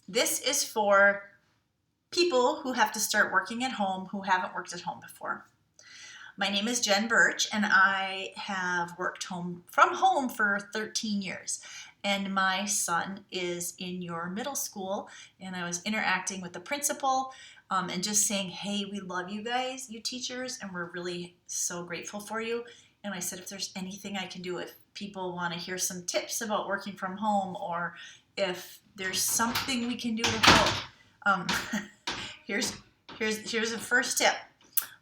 This is for people who have to start working at home who haven't worked at home before. My name is Jen Birch, and I have worked from home for 13 years. And my son is in your middle school, and I was interacting with the principal and just saying, hey, we love you guys, you teachers, and we're really so grateful for you. And I said, if there's anything I can do, if people want to hear some tips about working from home, or if there's something we can do to help, here's the first tip.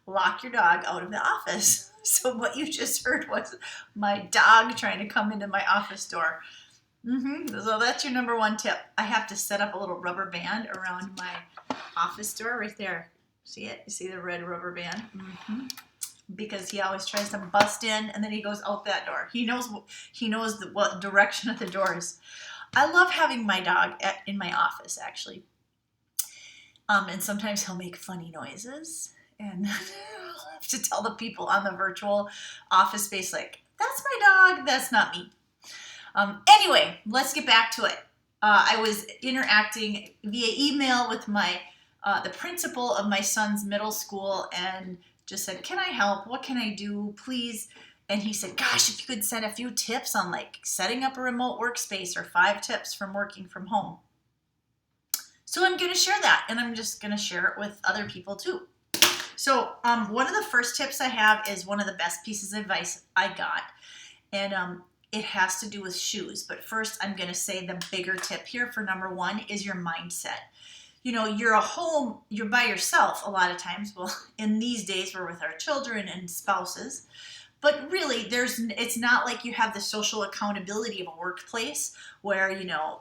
Lock your dog out of the office. So what you just heard was my dog trying to come into my office door. So that's your number one tip. I have to set up a little rubber band around my office door right there. See it? You see the red rubber band? Because he always tries to bust in and then he goes out that door. He knows what direction of the door is. I love having my dog in my office, actually. And sometimes he'll make funny noises. And I'll have to tell the people on the virtual office space, like, that's my dog, that's not me. Anyway, let's get back to it. I was interacting via email with the principal of my son's middle school and just said, can I help? What can I do, please? And he said, gosh, if you could send a few tips on like setting up a remote workspace or 5 tips from working from home. So I'm going to share that, and I'm just going to share it with other people too. So one of the first tips I have is one of the best pieces of advice I got, and it has to do with shoes. But first, I'm going to say the bigger tip here for number 1 is your mindset. You know, you're at home, you're by yourself a lot of times. Well, in these days, we're with our children and spouses. But really, it's not like you have the social accountability of a workplace where, you know,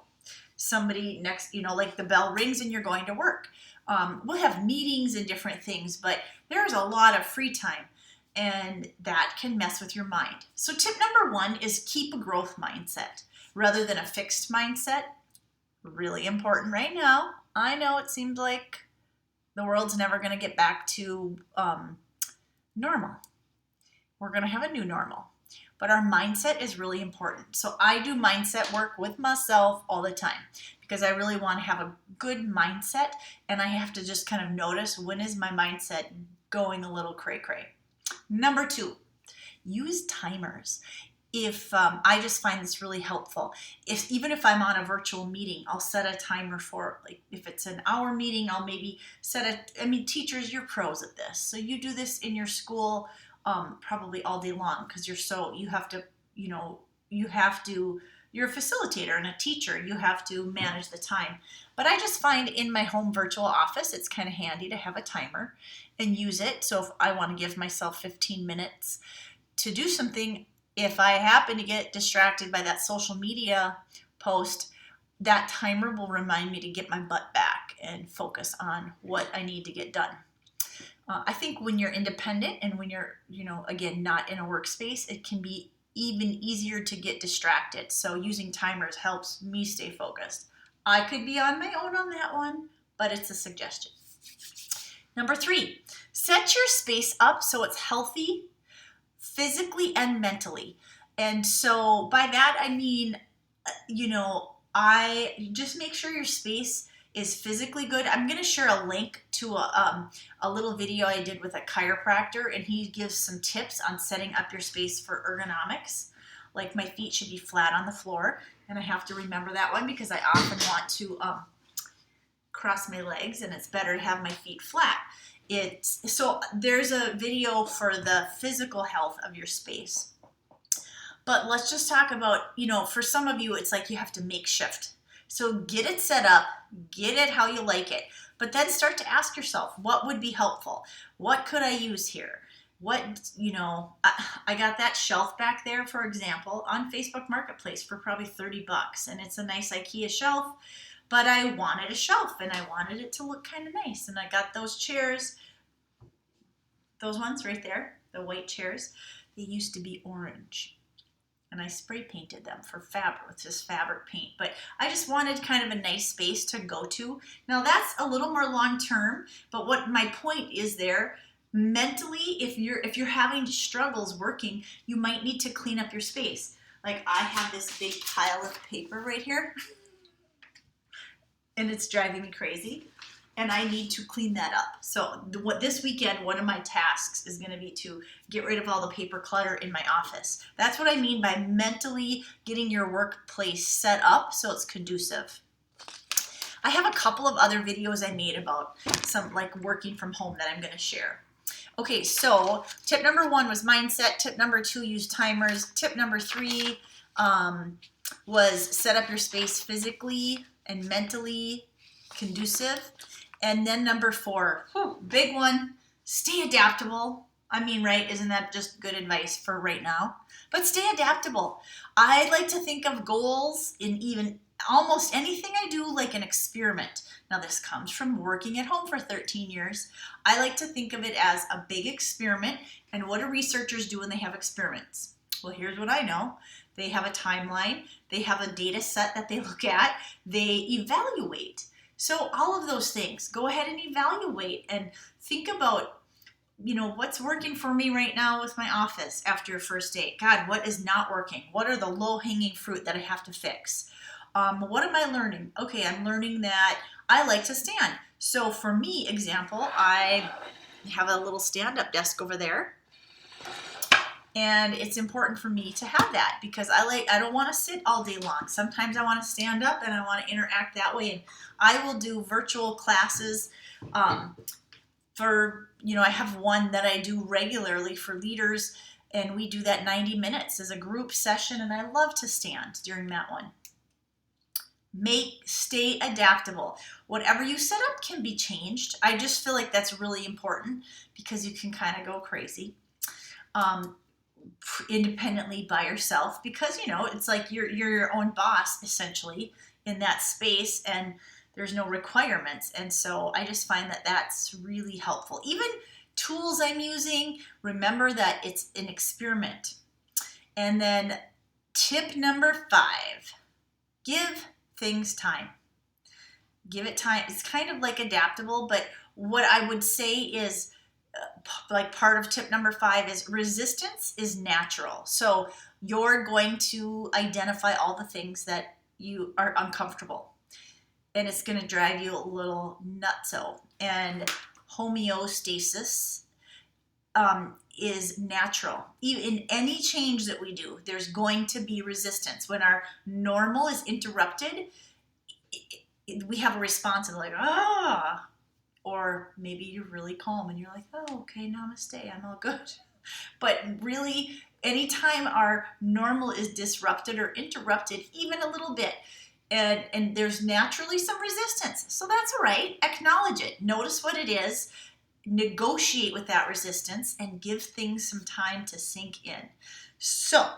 somebody next, you know, like the bell rings and you're going to work. We'll have meetings and different things, but there's a lot of free time, and that can mess with your mind. So tip number 1 is keep a growth mindset rather than a fixed mindset. Really important right now. I know it seems like the world's never going to get back to normal. We're going to have a new normal, but our mindset is really important. So I do mindset work with myself all the time because I really want to have a good mindset, and I have to just kind of notice when is my mindset going a little cray-cray. Number 2, use timers. I just find this really helpful. Even if I'm on a virtual meeting, I'll set a timer for, like, if it's an hour meeting, I'll maybe teachers, you're pros at this. So you do this in your school probably all day long because you're a facilitator and a teacher. You have to manage the time. But I just find in my home virtual office, it's kind of handy to have a timer and use it. So if I want to give myself 15 minutes to do something, if I happen to get distracted by that social media post, that timer will remind me to get my butt back and focus on what I need to get done. I think when you're independent and when you're, again, not in a workspace, it can be even easier to get distracted. So using timers helps me stay focused. I could be on my own on that one, but it's a suggestion. Number 3, set your space up so it's healthy physically and mentally. And so by that, I mean, I just make sure your space is physically good. I'm going to share a link to a little video I did with a chiropractor, and he gives some tips on setting up your space for ergonomics. Like, my feet should be flat on the floor, and I have to remember that one because I often want to cross my legs, and it's better to have my feet flat. So there's a video for the physical health of your space. But let's just talk about, for some of you, it's like you have to make shift. So get it set up, get it how you like it, but then start to ask yourself, what would be helpful? What could I use here? I got that shelf back there, for example, on Facebook Marketplace for probably $30, and it's a nice IKEA shelf, but I wanted a shelf and I wanted it to look kind of nice. And I got those chairs, those ones right there, the white chairs, they used to be orange. And I spray painted them for fabric with this fabric paint. But I just wanted kind of a nice space to go to. Now that's a little more long term, but what my point is there, mentally, if you're having struggles working, you might need to clean up your space. Like, I have this big pile of paper right here. and it's driving me crazy. And I need to clean that up. So this weekend, one of my tasks is going to be to get rid of all the paper clutter in my office. That's what I mean by mentally getting your workplace set up so it's conducive. I have a couple of other videos I made about some like working from home that I'm going to share. Okay, so tip number 1 was mindset. Tip number 2, use timers. Tip number 3 was set up your space physically and mentally conducive. And then number 4, big one, stay adaptable. I mean, right, isn't that just good advice for right now? But stay adaptable. I like to think of goals in even almost anything I do like an experiment. Now, this comes from working at home for 13 years. I like to think of it as a big experiment. And what do researchers do when they have experiments? Well, here's what I know. They have a timeline. They have a data set that they look at. They evaluate. So all of those things, go ahead and evaluate and think about, what's working for me right now with my office after your first day. God, what is not working? What are the low-hanging fruit that I have to fix? What am I learning? Okay, I'm learning that I like to stand. So for me, example, I have a little stand-up desk over there. And it's important for me to have that because I don't want to sit all day long. Sometimes I want to stand up and I want to interact that way. And I will do virtual classes I have one that I do regularly for leaders, and we do that 90 minutes as a group session, and I love to stand during that one. Stay adaptable. Whatever you set up can be changed. I just feel like that's really important because you can kind of go crazy. Independently by yourself because it's like you're your own boss essentially in that space and there's no requirements, and so I just find that that's really helpful. Even tools I'm using, remember that it's an experiment. And then tip number 5, give things time. Give it time. It's kind of like adaptable, but what I would say is like part of tip number 5 is resistance is natural. So you're going to identify all the things that you are uncomfortable, and it's going to drive you a little nutso. And homeostasis is natural. In any change that we do, there's going to be resistance. When our normal is interrupted, we have a response of like, or maybe you're really calm and you're like, oh, okay, namaste, I'm all good. But really, anytime our normal is disrupted or interrupted even a little bit, and there's naturally some resistance. So that's all right. Acknowledge it. Notice what it is. Negotiate with that resistance and give things some time to sink in. So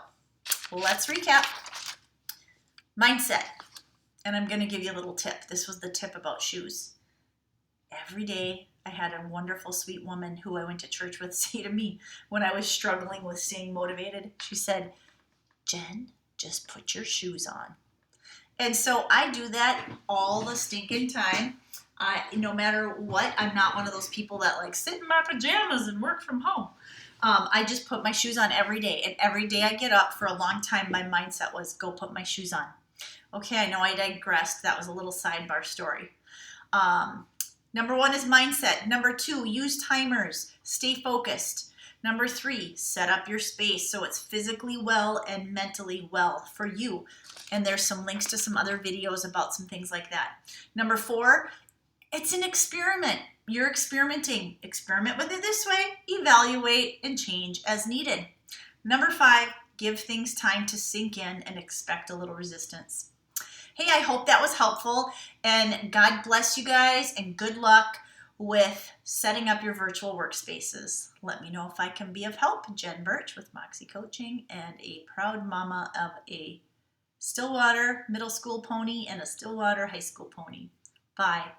let's recap. Mindset. And I'm going to give you a little tip. This was the tip about shoes. Every day I had a wonderful, sweet woman who I went to church with say to me when I was struggling with staying motivated, she said, Jen, just put your shoes on. And so I do that all the stinking time. No matter what, I'm not one of those people that like sit in my pajamas and work from home. I just put my shoes on every day. And every day I get up, for a long time, my mindset was go put my shoes on. Okay, I know I digressed. That was a little sidebar story. Number 1 is mindset. Number 2, use timers. Stay focused. Number 3, set up your space so it's physically well and mentally well for you. And there's some links to some other videos about some things like that. Number 4, it's an experiment. You're experimenting. Experiment with it this way, evaluate, and change as needed. Number 5, give things time to sink in and expect a little resistance. Hey, I hope that was helpful, and God bless you guys, and good luck with setting up your virtual workspaces. Let me know if I can be of help. Jen Birch with Moxie Coaching, and a proud mama of a Stillwater middle school pony and a Stillwater high school pony. Bye.